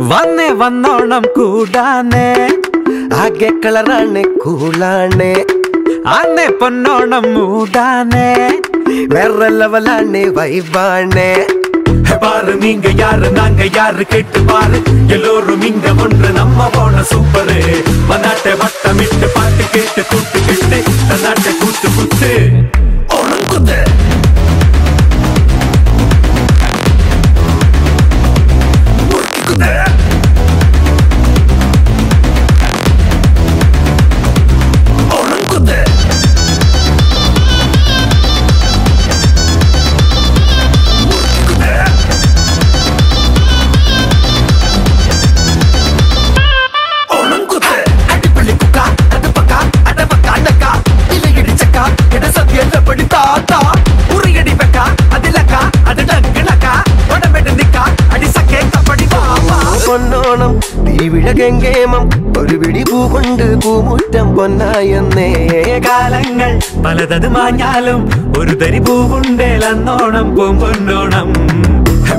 വന്നേ വന്നോണം കൂടാനേ ആകെ കളറാണ് കൂളാണ് അന്നേ പൊന്നോണം മൂടാനേ വേറെ ലെവലാണ് വൈബാണ് பாரு நீங்க யாரு நாங்க யாரு கேட்டு பாரு எல்லோரும் இங்க ஒன்று நம்ம போன சூப்பரு வந்தாட்டை வட்டமிட்டு பாட்டு கேட்டு கூட்டு கிட்டு தன்னாட்டை கூத்து குத்து ஒழுங்குது முறுக்கிக்குது ஒழுங்குது പൊന്നോണം തിരുവിഴകെങ്കേമം ഒരു പിടി പൂ കൊണ്ട് പൂമുറ്റം പൊന്നായെന്നേ കാലങ്ങൾ പലതത് മാഞ്ഞാലും ഒരു തരി പൂവുണ്ടേലന്നോണം പൂമ്പൊന്നോണം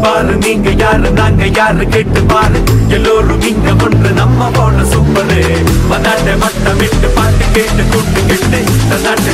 பாரு நீங்க யாரு நாங்க யாரு கேட்டு பாரு எல்லோரும் இங்க ஒன்று நம்ம போன சூப்பரு வந்தாட்டை மட்டமிட்டு பாட்டு கேட்டு கூட்டு கிட்டு தன்னாட்டை